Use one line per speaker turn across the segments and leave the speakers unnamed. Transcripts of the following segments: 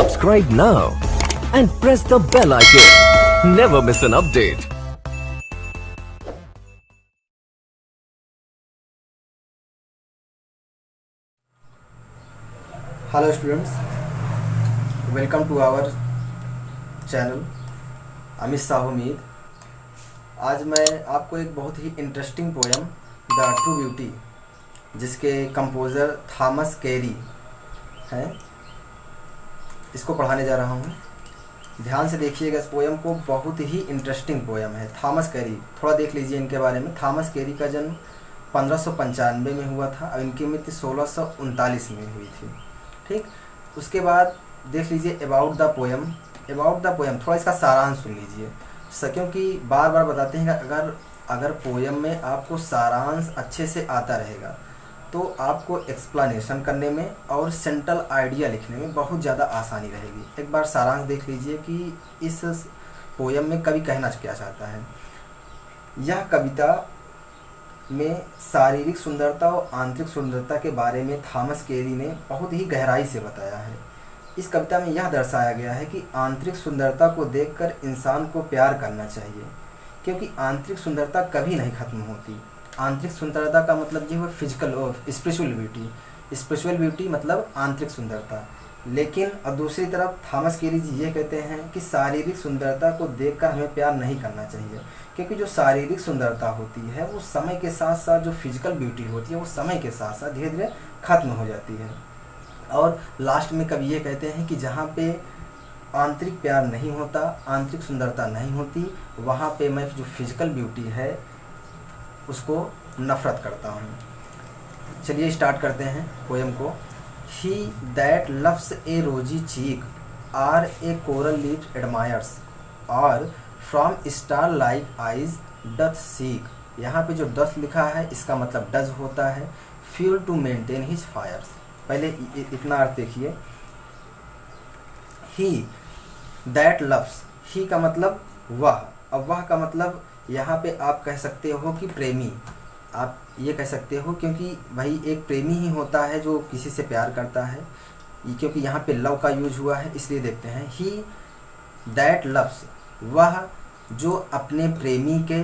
Subscribe now and press the bell icon. Never miss an update.
Hello students, welcome to our channel Amit Sahu मीद। आज मैं आपको एक बहुत ही interesting poem the true beauty, जिसके कंपोज़र थॉमस कैरी हैं, इसको पढ़ाने जा रहा हूँ। ध्यान से देखिएगा इस पोयम को, बहुत ही इंटरेस्टिंग पोयम है। थॉमस कैरी, थोड़ा देख लीजिए इनके बारे में। थॉमस कैरी का जन्म 1595 में हुआ था और इनकी मृत्यु 1639 में हुई थी। ठीक, उसके बाद देख लीजिए अबाउट द पोयम। थोड़ा इसका सारांश सुन लीजिए, क्योंकि बार बार बताते हैं कि अगर पोयम में आपको सारांश अच्छे से आता रहेगा तो आपको एक्सप्लेनेशन करने में और सेंट्रल आइडिया लिखने में बहुत ज़्यादा आसानी रहेगी। एक बार सारांश देख लीजिए कि इस पोयम में कवि कहना क्या चाहता है। यह कविता में शारीरिक सुंदरता और आंतरिक सुंदरता के बारे में थॉमस कैरी ने बहुत ही गहराई से बताया है। इस कविता में यह दर्शाया गया है कि आंतरिक सुंदरता को देखकर इंसान को प्यार करना चाहिए, क्योंकि आंतरिक सुंदरता कभी नहीं खत्म होती। आंतरिक सुंदरता का मतलब ये हुआ फिजिकल और स्पिरिचुअल ब्यूटी। स्पिरिचुअल ब्यूटी मतलब आंतरिक सुंदरता। लेकिन और दूसरी तरफ थॉमस कैरी जी ये कहते हैं कि शारीरिक सुंदरता को देखकर हमें प्यार नहीं करना चाहिए, क्योंकि जो शारीरिक सुंदरता होती है वो समय के साथ साथ जो फिजिकल ब्यूटी होती है वो समय के साथ साथ धीरे धीरे खत्म हो जाती है। और लास्ट में कवि ये कहते हैं कि जहाँ पे आंतरिक प्यार नहीं होता, आंतरिक सुंदरता नहीं होती, वहाँ पे मैं जो फिजिकल ब्यूटी है उसको नफ़रत करता हूँ। चलिए स्टार्ट करते हैं पोयम को। He that loves a rosy cheek or a coral lips admires or from star-like eyes doth seek। यहाँ पे जो doth लिखा है इसका मतलब does होता है, fuel to maintain his fires। पहले इतना अर्थ देखिए। He that loves, he का मतलब वह, अब वह का मतलब यहाँ पे आप कह सकते हो कि प्रेमी, आप ये कह सकते हो, क्योंकि भाई एक प्रेमी ही होता है जो किसी से प्यार करता है। क्योंकि यहाँ पे लव का यूज हुआ है इसलिए देखते हैं। ही दैट लव्स, वह जो अपने प्रेमी के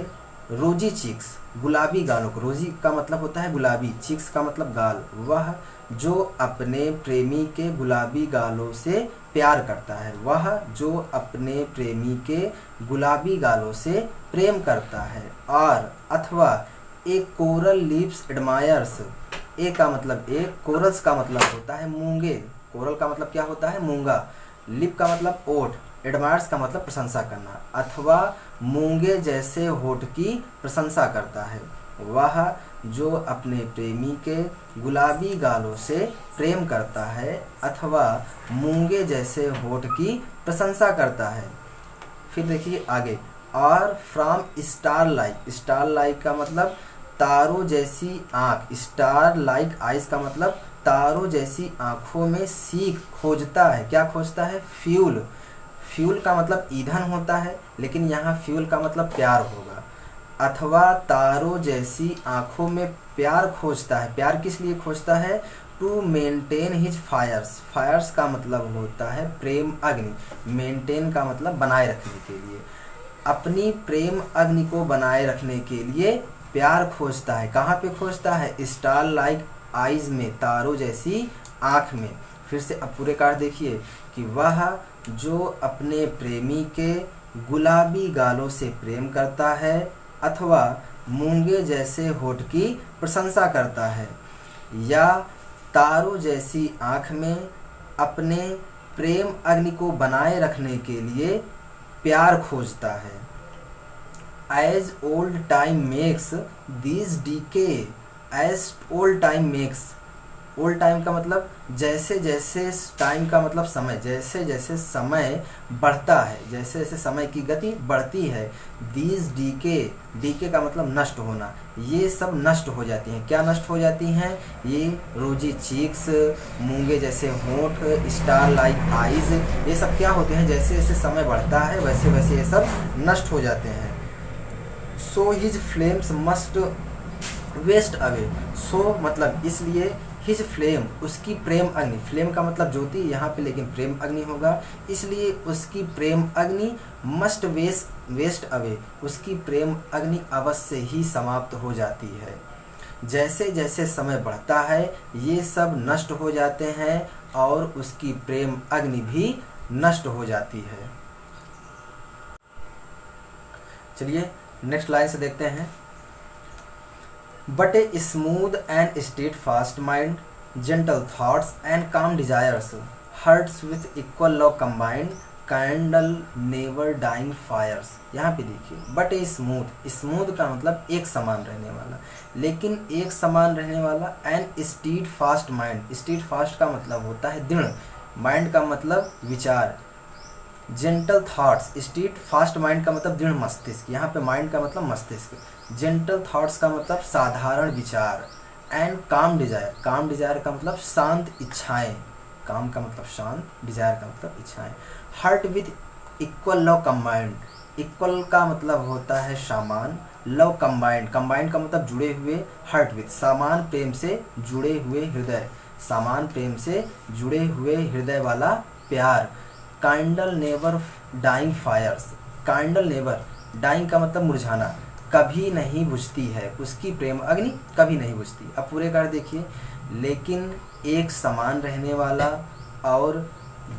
रोजी चीक्स, गुलाबी गालों को, रोजी का मतलब होता है गुलाबी, चीक्स का मतलब गाल, वह जो अपने प्रेमी के गुलाबी गालों से प्यार करता है, वह जो अपने प्रेमी के गुलाबी गालों से प्रेम करता है। और अथवा एक कोरल लिप्स एडमायर्स, ए का मतलब एक, कोरल्स का मतलब होता है मूंगे, कोरल का मतलब क्या होता है मूंगा, लिप का मतलब ओठ, एडमायर्स का मतलब प्रशंसा करना, अथवा मूंगे जैसे होठ की प्रशंसा करता है। वह जो अपने प्रेमी के गुलाबी गालों से प्रेम करता है अथवा मूंगे जैसे होठ की प्रशंसा करता है। फिर देखिए आगे, और from star like, star like का मतलब तारों जैसी आँख, स्टार लाइक आइज का मतलब तारों जैसी आँखों में सीख खोजता है। क्या खोजता है? फ्यूल। फ्यूल का मतलब ईंधन होता है, लेकिन यहाँ फ्यूल का मतलब प्यार होगा। अथवा तारों जैसी आँखों में प्यार खोजता है। प्यार किस लिए खोजता है? To maintain his fires. Fires का मतलब होता है प्रेम अग्नि, मेंटेन का मतलब बनाए रखने के लिए। अपनी प्रेम अग्नि को बनाए रखने के लिए प्यार खोजता है। कहाँ पे खोजता है? स्टार लाइक आइज में, तारों जैसी आँख में। फिर से अब पूरे कार्ड देखिए कि वह जो अपने प्रेमी के गुलाबी गालों से प्रेम करता है अथवा मूंगे जैसे होठ की प्रशंसा करता है, या तारों जैसी आँख में अपने प्रेम अग्नि को बनाए रखने के लिए प्यार खोजता है। As old time makes these decay, as old time makes, old time का मतलब जैसे जैसे, टाइम का मतलब समय, जैसे जैसे समय बढ़ता है, जैसे जैसे समय की गति बढ़ती है, दीज डीके, डीके का मतलब नष्ट होना, ये सब नष्ट हो जाती हैं। क्या नष्ट हो जाती हैं? ये रोजी चीक्स, मूंगे जैसे होंठ, स्टार लाइक आइज, ये सब क्या होते हैं? जैसे जैसे समय बढ़ता है वैसे वैसे ये सब नष्ट हो जाते हैं। So his flames must waste away, so मतलब इसलिए हिज फ्लेम, उसकी प्रेम अग्नि, फ्लेम का मतलब ज्योति यहाँ पे, लेकिन प्रेम अग्नि होगा, इसलिए उसकी प्रेम अग्नि मस्ट वेस्ट अवे, उसकी प्रेम अग्नि अवश्य ही समाप्त हो जाती है। जैसे जैसे समय बढ़ता है ये सब नष्ट हो जाते हैं और उसकी प्रेम अग्नि भी नष्ट हो जाती है। चलिए नेक्स्ट लाइन से देखते हैं। But a smooth and steadfast mind, gentle thoughts and calm desires, hearts with equal love combined, kindle never dying fires. यहाँ पे देखिए, बट ए स्मूथ, स्मूथ का मतलब एक समान रहने वाला, लेकिन एक समान रहने वाला, and stead fast mind, stead fast का मतलब होता है दृढ़, माइंड का मतलब विचार, gentle thoughts, stead fast mind का मतलब दृढ़ मस्तिष्क, यहाँ पे माइंड का मतलब मस्तिष्क, जेंटल थॉट्स का मतलब साधारण विचार, एंड काम डिजायर, काम डिजायर का मतलब शांत इच्छाएं, काम का मतलब शांत, डिजायर का मतलब इच्छाएं, heart with equal love combined, equal का मतलब होता है समान, लव कंबाइंड, कंबाइंड का मतलब जुड़े हुए, हर्ट विथ समान प्रेम से जुड़े हुए हृदय, समान प्रेम से जुड़े हुए हृदय वाला प्यार, kindle never dying fires, kindle never, dying का मतलब मुरझाना, कभी नहीं बुझती है, उसकी प्रेम अग्नि कभी नहीं बुझती। अब पूरे कर देखिए, लेकिन एक समान रहने वाला और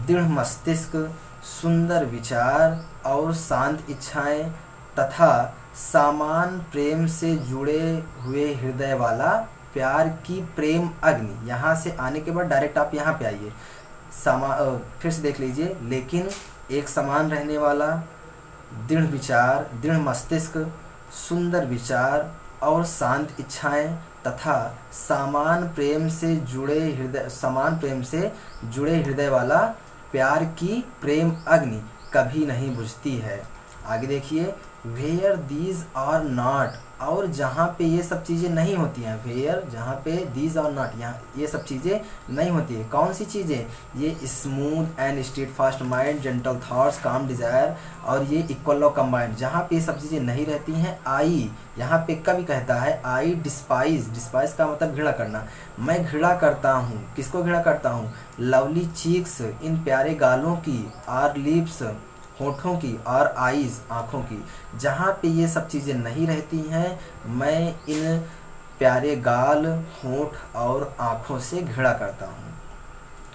दृढ़ मस्तिष्क, सुंदर विचार और शांत इच्छाएं तथा समान प्रेम से जुड़े हुए हृदय वाला प्यार की प्रेम अग्नि, यहाँ से आने के बाद डायरेक्ट आप यहाँ पे आइए, फिर से देख लीजिए, लेकिन एक समान रहने वाला, दृढ़ विचार, दृढ़ मस्तिष्क, सुंदर विचार और शांत इच्छाएं तथा समान प्रेम से जुड़े हृदय, समान प्रेम से जुड़े हृदय वाला प्यार की प्रेम अग्नि कभी नहीं बुझती है। आगे देखिए, वेयर दीज आर नॉट, और जहाँ पे ये सब चीज़ें नहीं होती हैं, वेयर जहाँ पे दीज आर नॉट, यहाँ ये सब चीज़ें नहीं होती है, कौन सी चीज़ें, ये smooth and steadfast mind, gentle thoughts, काम डिज़ायर और ये इक्वल लव कंबाइंड, जहाँ पे ये सब चीज़ें नहीं रहती हैं, आई, यहाँ पे कवि कहता है आई डिस्पाइज, डिस्पाइज का मतलब घृणा करना, मैं घृणा करता हूँ, किसको घृणा करता हूँ, लवली चीक्स, इन प्यारे गालों की, आर लिप्स, होठों की, और आईज, आँखों की, जहाँ पे ये सब चीज़ें नहीं रहती हैं, मैं इन प्यारे गाल, होठ और आँखों से घृणा करता हूँ।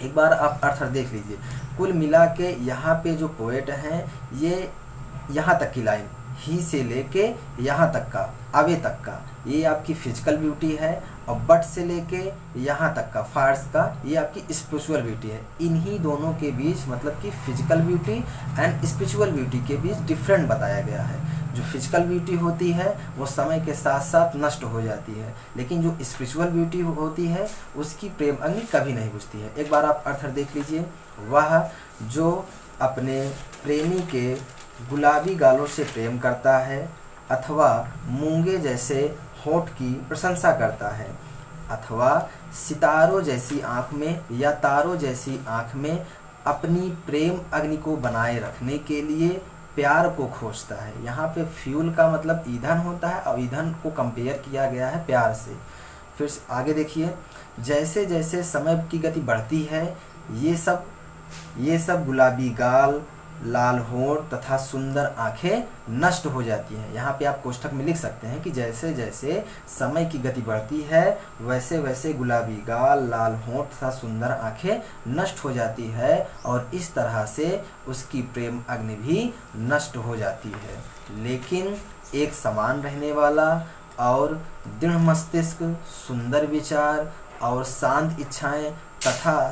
एक बार आप अर्थ देख लीजिए, कुल मिला के यहाँ पे जो पोएट हैं, ये यहाँ तक की लाइन, ही से लेके यहाँ तक का, अवे तक का, ये आपकी फिजिकल ब्यूटी है, और बट से लेके यहाँ तक का, फार्स का, ये आपकी स्पिरिचुअल ब्यूटी है। इन्हीं दोनों के बीच, मतलब कि physical beauty and spiritual beauty के बीच डिफरेंट बताया गया है। जो फिजिकल ब्यूटी होती है वो समय के साथ साथ नष्ट हो जाती है, लेकिन जो स्पिरिचुअल ब्यूटी होती है उसकी प्रेम अग्नि कभी नहीं बुझती है। एक बार आप अर्थ देख लीजिए, वह जो अपने प्रेमी के गुलाबी गालों से प्रेम करता है, अथवा मूंगे जैसे होठ की प्रशंसा करता है, अथवा सितारों जैसी आँख में या तारों जैसी आँख में अपनी प्रेम अग्नि को बनाए रखने के लिए प्यार को खोजता है। यहाँ पे फ्यूल का मतलब ईंधन होता है, और ईंधन को कंपेयर किया गया है प्यार से। फिर आगे देखिए, जैसे जैसे समय की गति बढ़ती है ये सब गुलाबी गाल, लाल होंठ तथा सुंदर आंखें नष्ट हो जाती हैं। यहाँ पे आप कोष्ठक में लिख सकते हैं कि जैसे जैसे समय की गति बढ़ती है वैसे वैसे गुलाबी गाल, लाल होंठ तथा सुंदर आंखें नष्ट हो जाती है, और इस तरह से उसकी प्रेम अग्नि भी नष्ट हो जाती है। लेकिन एक समान रहने वाला और दृढ़ मस्तिष्क, सुंदर विचार और शांत इच्छाएं तथा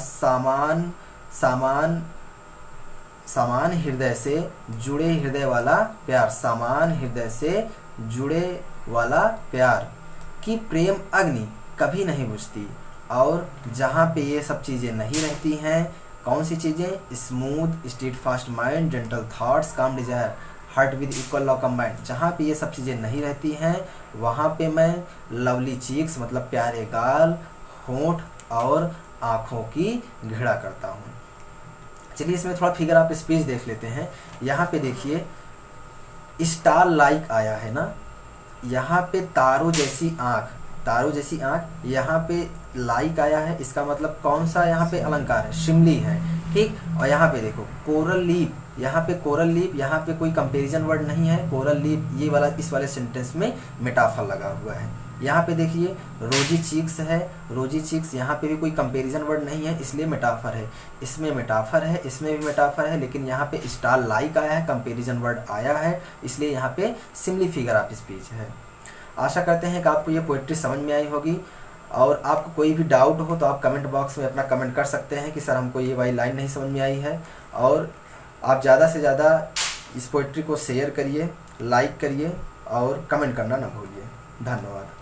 समान हृदय से जुड़े हृदय वाला प्यार, समान हृदय से जुड़े वाला प्यार की प्रेम अग्नि कभी नहीं बुझती। और जहाँ पे ये सब चीज़ें नहीं रहती हैं, कौन सी चीज़ें, smooth steadfast mind, gentle thoughts, calm desire, heart with equal love combined, जहाँ पे ये सब चीज़ें नहीं रहती हैं वहाँ पे मैं लवली चीक्स मतलब प्यारे गाल, होंठ और आँखों की घृणा करता हूँ। चलिए इसमें थोड़ा फिगर आप स्पेस देख लेते हैं। यहाँ पे देखिए स्टार लाइक आया है ना, यहाँ पे तारों जैसी आँख, यहाँ पे लाइक आया है, इसका मतलब कौन सा यहाँ पे अलंकार है, शिमली है, ठीक। और यहाँ पे देखो कोरल लीफ, यहाँ पे कोरल लीफ, यहाँ पे कोई कंपैरिजन वर्ड नहीं है, कोरल लीफ ये वाला इस वाले सेंटेंस में मेटाफर लगा हुआ है। यहाँ पे देखिए रोजी चीक्स है, रोजी चीक्स, यहाँ पे भी कोई कंपैरिजन वर्ड नहीं है इसलिए मेटाफर है, इसमें मेटाफर है, इसमें भी मेटाफर है, लेकिन यहाँ पे स्टार लाइक आया है, कंपैरिजन वर्ड आया है, इसलिए यहाँ पे सिम्बली फिगर ऑफ स्पीच है। आशा करते हैं कि आपको ये पोइट्री समझ में आई होगी, और आपको कोई भी डाउट हो तो आप कमेंट बॉक्स में अपना कमेंट कर सकते हैं कि सर हमको ये वाली लाइन नहीं समझ में आई है। और आप ज़्यादा से ज़्यादा इस पोइट्री को शेयर करिए, लाइक करिए और कमेंट करना ना भूलिए। धन्यवाद।